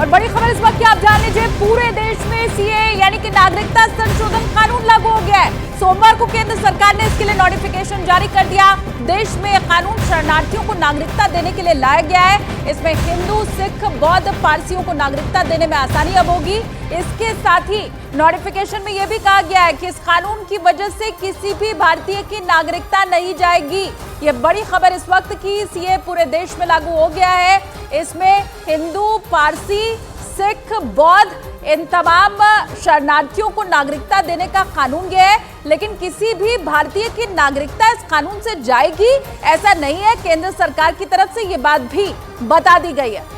और बड़ी खबर इस वक्त की आप जान लीजिए, पूरे देश में सीए यानी कि नागरिकता संशोधन कानून लागू हो गया है। सोमवार को केंद्र सरकार ने इसके लिए नोटिफिकेशन जारी कर दिया। देश में यह कानून शरणार्थियों को नागरिकता देने के लिए लाया गया है। इसमें हिंदू, सिख, बौद्ध, पारसियों को नागरिकता देने में आसानी अब होगी। इसके साथ ही नोटिफिकेशन में यह भी कहा गया है कि इस कानून की वजह से किसी भी भारतीय की नागरिकता नहीं जाएगी। यह बड़ी खबर इस वक्त की, सीए पूरे देश में लागू हो गया है। इसमें हिंदू, पारसी, सिख, बौद्ध इन तमाम शरणार्थियों को नागरिकता देने का कानून यह है, लेकिन किसी भी भारतीय की नागरिकता इस कानून से जाएगी ऐसा नहीं है। केंद्र सरकार की तरफ से यह बात भी बता दी गई है।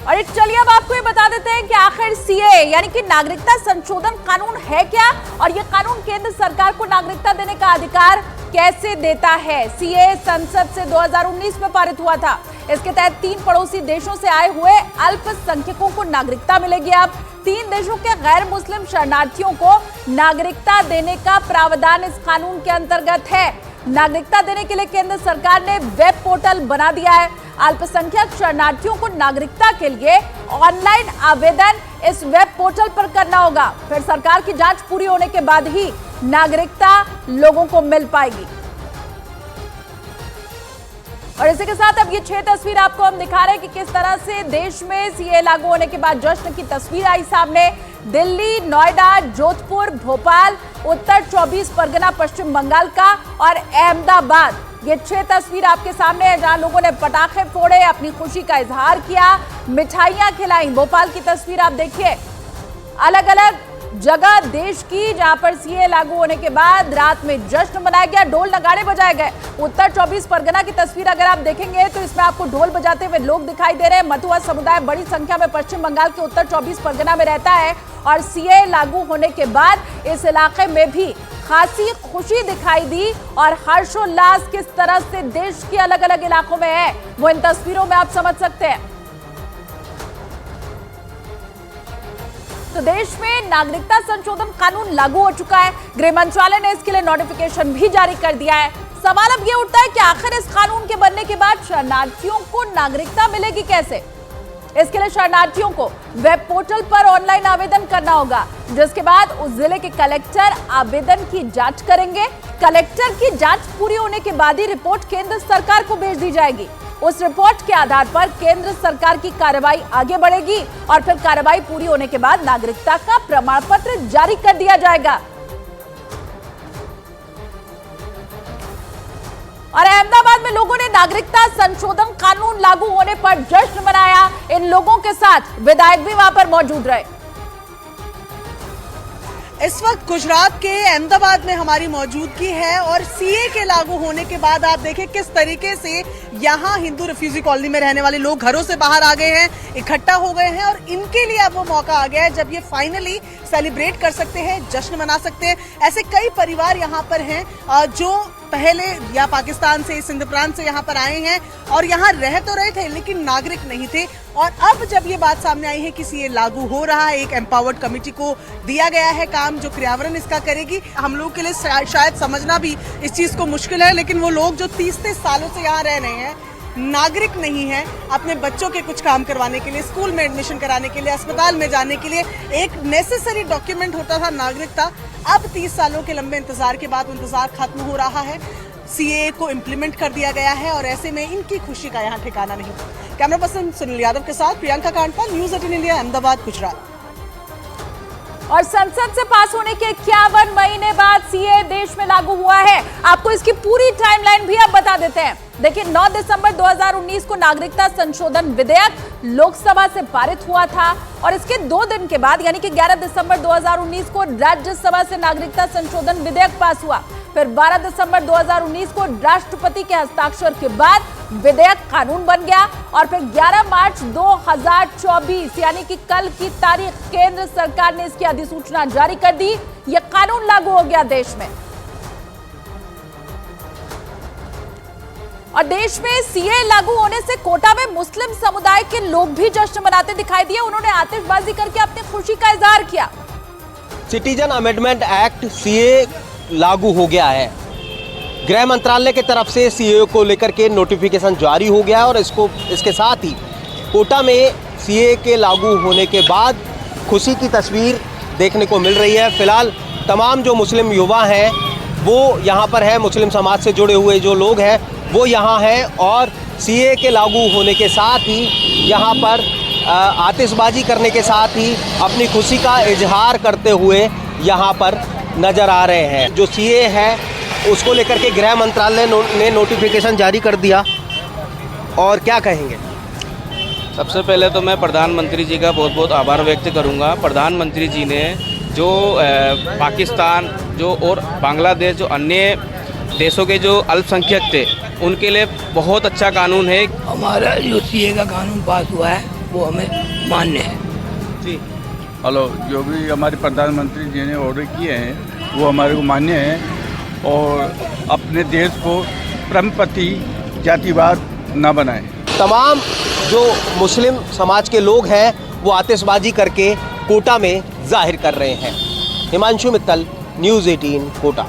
और चलिए अब आपको ये बता देते हैं कि आखिर सीए यानी कि नागरिकता संशोधन कानून है क्या, और ये कानून केंद्र सरकार को नागरिकता देने का अधिकार कैसे देता है। सीए संसद से 2019 में पारित हुआ था। इसके तहत 3 पड़ोसी देशों से आए हुए अल्पसंख्यकों को नागरिकता मिलेगी। अब 3 देशों के गैर मुस्लिम शरणार्थियों को नागरिकता देने का प्रावधान इस कानून के अंतर्गत है। नागरिकता देने के लिए केंद्र सरकार ने वेब पोर्टल बना दिया है। अल्पसंख्यक शरणार्थियों को नागरिकता के लिए ऑनलाइन आवेदन इस वेब पोर्टल पर करना होगा। फिर सरकार की जांच पूरी होने के बाद ही नागरिकता लोगों को मिल पाएगी। और इसी के साथ अब ये 6 तस्वीर आपको हम दिखा रहे हैं कि किस तरह से देश में सीए लागू होने के बाद जश्न की तस्वीर आई सामने। दिल्ली, नोएडा, जोधपुर, भोपाल, उत्तर 24 परगना, पश्चिम बंगाल का और अहमदाबाद, ये 6 तस्वीर आपके सामने है, जहां लोगों ने पटाखे फोड़े, अपनी खुशी का इजहार किया, मिठाइयां खिलाई। भोपाल की तस्वीर आप देखिए, अलग अलग जगह देश की जहां पर सीए लागू होने के बाद रात में जश्न मनाया गया, ढोल नगाड़े बजाए गए। उत्तर 24 परगना की तस्वीर अगर आप देखेंगे तो इसमें आपको ढोल बजाते हुए लोग दिखाई दे रहे हैं। मथुआ समुदाय बड़ी संख्या में पश्चिम बंगाल के उत्तर 24 परगना में रहता है और सीए लागू होने के बाद इस इलाके में भी खासी खुशी दिखाई दी और हर्षोल्लास किस तरह से देश के अलग अलग इलाकों में है वो इन तस्वीरों में आप समझ सकते हैं। तो देश में नागरिकता संशोधन कानून लागू हो चुका है। गृह मंत्रालय ने इसके लिए नोटिफिकेशन भी जारी कर दिया है। सवाल अब ये उठता है कि आखिर इस कानून के बनने के बाद शरणार्थियों को नागरिकता मिलेगी कैसे। इसके लिए शरणार्थियों को वेब पोर्टल पर ऑनलाइन आवेदन करना होगा, जिसके बाद उस जिले के कलेक्टर आवेदन की जांच करेंगे। कलेक्टर की जांच पूरी होने के बाद ही रिपोर्ट केंद्र सरकार को भेज दी जाएगी। उस रिपोर्ट के आधार पर केंद्र सरकार की कार्रवाई आगे बढ़ेगी और फिर कार्रवाई पूरी होने के बाद नागरिकता का प्रमाण पत्र जारी कर दिया जाएगा। और अहमदाबाद में लोगों ने नागरिकता संशोधन कानून लागू होने पर जश्न मनाया। इन लोगों के साथ विधायक भी वहां पर मौजूद रहे। इस वक्त गुजरात के अहमदाबाद में हमारी मौजूदगी है और सीए के लागू होने के बाद आप देखें किस तरीके से यहाँ हिंदू रिफ्यूजी कॉलोनी में रहने वाले लोग घरों से बाहर आ गए हैं, इकट्ठा हो गए हैं और इनके लिए अब वो मौका आ गया है जब ये फाइनली सेलिब्रेट कर सकते हैं, जश्न मना सकते हैं। ऐसे कई परिवार यहाँ पर हैं जो पहले या पाकिस्तान से, सिंध प्रांत से यहाँ पर आए हैं और यहाँ रह तो रहे थे लेकिन नागरिक नहीं थे। और अब जब ये बात सामने आई है कि सीए लागू हो रहा है, एक एम्पावर्ड कमेटी को दिया गया है काम जो क्रियान्वयन इसका करेगी। हम लोग के लिए शायद समझना भी इस चीज को मुश्किल है, लेकिन वो लोग जो 30 सालों से यहाँ रह रहे हैं, नागरिक नहीं है, अपने बच्चों के कुछ काम करवाने के लिए, स्कूल में एडमिशन कराने के लिए, अस्पताल में जाने के लिए एक नेसेसरी डॉक्यूमेंट होता था नागरिकता। अब 30 सालों के लंबे इंतजार के बाद इंतजार खत्म हो रहा है। सीए को इम्प्लीमेंट कर दिया गया है और ऐसे में इनकी खुशी का यहाँ ठिकाना नहीं। कैमरा पर्सन सुनील यादव के साथ प्रियंका कांडपा, न्यूज़ 18 इंडिया, अहमदाबाद, गुजरात। और संसद से पास होने के 51 महीने बाद सीए देश में लागू हुआ है। आपको इसकी पूरी टाइमलाइन भी आप बता देते हैं। देखिए, 9 दिसंबर 2019 को नागरिकता संशोधन विधेयक लोकसभा से पारित हुआ था और इसके 2 दिन के बाद यानी कि 11 दिसंबर 2019 को राज्यसभा से नागरिकता संशोधन विधेयक पास हुआ। फिर 12 दिसंबर 2019 को राष्ट्रपति के हस्ताक्षर के बाद विधेयक कानून बन गया और फिर 11 मार्च 2024 यानी कि कल की तारीख केंद्र सरकार ने इसकी अधिसूचना जारी कर दी। यह कानून लागू हो गया देश में। और देश में सीए लागू होने से कोटा में मुस्लिम समुदाय के लोग भी जश्न मनाते दिखाई दिए। उन्होंने आतिशबाजी करके अपनी खुशी का इजहार किया। सिटीजन अमेंडमेंट एक्ट सीए लागू हो गया है। गृह मंत्रालय की तरफ से सीए को लेकर के नोटिफिकेशन जारी हो गया है और इसके साथ ही कोटा में सीए के लागू होने के बाद खुशी की तस्वीर देखने को मिल रही है। फिलहाल तमाम जो मुस्लिम युवा हैं वो यहाँ पर है, मुस्लिम समाज से जुड़े हुए जो लोग हैं वो यहाँ हैं और सीए के लागू होने के साथ ही यहाँ पर आतिशबाजी करने के साथ ही अपनी खुशी का इजहार करते हुए यहाँ पर नज़र आ रहे हैं। जो सीए है उसको लेकर के गृह मंत्रालय ने नोटिफिकेशन जारी कर दिया और क्या कहेंगे? सबसे पहले तो मैं प्रधानमंत्री जी का बहुत बहुत आभार व्यक्त करूंगा। प्रधानमंत्री जी ने जो पाकिस्तान जो और बांग्लादेश जो अन्य देशों के जो अल्पसंख्यक थे उनके लिए बहुत अच्छा कानून है। हमारा जो सीए का कानून पास हुआ है वो हमें मान्य है जी। हेलो, जो भी हमारे प्रधानमंत्री जी ने ऑर्डर किए हैं वो हमारे को मान्य है और अपने देश को परमपति जातिवाद न बनाए। तमाम जो मुस्लिम समाज के लोग हैं वो आतिशबाजी करके कोटा में जाहिर कर रहे हैं। हिमांशु मित्तल, न्यूज़ 18 कोटा।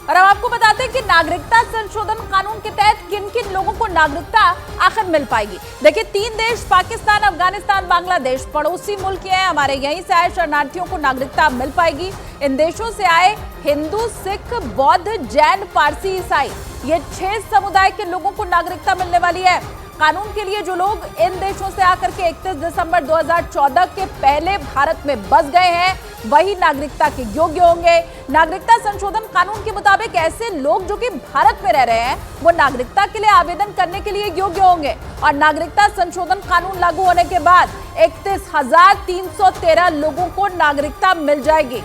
और अब आपको बताते हैं कि नागरिकता संशोधन कानून के तहत किन किन लोगों को नागरिकता आखिर मिल पाएगी। देखिए, 3 देश पाकिस्तान, अफगानिस्तान, बांग्लादेश पड़ोसी मुल्क हैं। हमारे यहीं से आए शरणार्थियों को नागरिकता मिल पाएगी। इन देशों से आए हिंदू, सिख, बौद्ध, जैन, पारसी, ईसाई, ये 6 समुदाय के लोगों को नागरिकता मिलने वाली है। कानून के लिए जो लोग इन देशों से आकर के 31 दिसंबर 2014 के पहले भारत में बस गए हैं वही नागरिकता के योग्य होंगे। नागरिकता संशोधन कानून के मुताबिक ऐसे लोग जो कि भारत में रह रहे हैं वो नागरिकता के लिए आवेदन करने के लिए योग्य होंगे और नागरिकता संशोधन कानून लागू होने के बाद 31,313 लोगों को नागरिकता मिल जाएगी।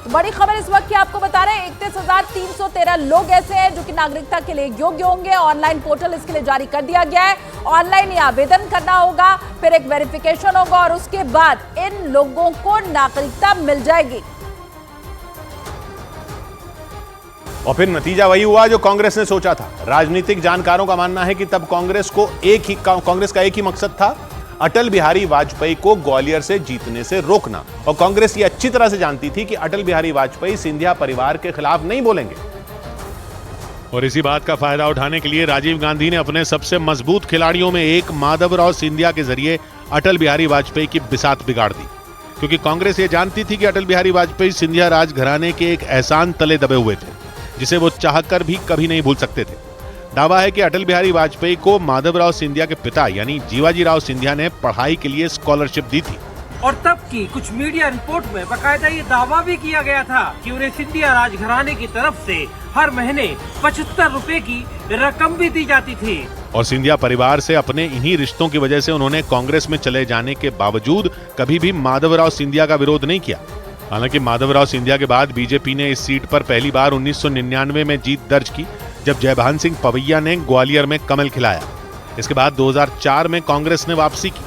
तो बड़ी खबर इस वक्त की आपको बता रहे हैं, 31,313 लोग ऐसे हैं जो कि नागरिकता के लिए योग्य होंगे। ऑनलाइन पोर्टल इसके लिए जारी कर दिया गया है। ऑनलाइन ही आवेदन करना होगा, फिर एक वेरिफिकेशन होगा और उसके बाद इन लोगों को नागरिकता मिल जाएगी। और फिर नतीजा वही हुआ जो कांग्रेस ने सोचा था। राजनीतिक जानकारों का मानना है कि तब कांग्रेस का एक ही मकसद था, अटल बिहारी वाजपेयी को ग्वालियर से जीतने से रोकना। और कांग्रेस ये अच्छी तरह से जानती थी कि अटल बिहारी वाजपेयी सिंधिया परिवार के खिलाफ नहीं बोलेंगे। और इसी बात का फायदा उठाने के लिए राजीव गांधी ने अपने सबसे मजबूत खिलाड़ियों में एक माधवराव सिंधिया के जरिए अटल बिहारी वाजपेयी की बिसात बिगाड़ दी। क्योंकि कांग्रेस ये जानती थी कि अटल बिहारी वाजपेयी सिंधिया राज घराने के एक एहसान तले दबे हुए थे जिसे वो चाहकर भी कभी नहीं भूल सकते थे। दावा है कि अटल बिहारी वाजपेयी को माधवराव सिंधिया के पिता यानी जीवाजी राव सिंधिया ने पढ़ाई के लिए स्कॉलरशिप दी थी। और तब की कुछ मीडिया रिपोर्ट में बकायदा ये दावा भी किया गया था कि उन्हें सिंधिया राजघराने की तरफ से हर महीने 75 रुपए की रकम भी दी जाती थी। और सिंधिया परिवार से अपने इन्हीं रिश्तों की वजह से उन्होंने कांग्रेस में चले जाने के बावजूद कभी भी माधवराव सिंधिया का विरोध नहीं किया। हालांकि माधवराव सिंधिया के बाद बीजेपी ने इस सीट पर पहली बार 1999 में जीत दर्ज की जब जयभान सिंह पवैया ने ग्वालियर में कमल खिलाया। इसके बाद 2004 में कांग्रेस ने वापसी की,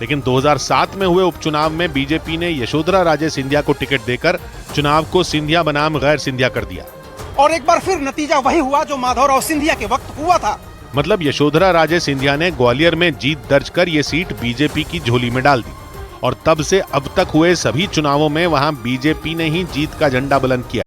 लेकिन 2007 में हुए उपचुनाव में बीजेपी ने यशोधरा राजे सिंधिया को टिकट देकर चुनाव को सिंधिया बनाम गैर सिंधिया कर दिया। और एक बार फिर नतीजा वही हुआ जो माधवराव सिंधिया के वक्त हुआ था। मतलब यशोधरा राजे सिंधिया ने ग्वालियर में जीत दर्ज कर ये सीट बीजेपी की झोली में डाल दी और तब से अब तक हुए सभी चुनावों में वहां बीजेपी ने ही जीत का झंडा बुलंद किया।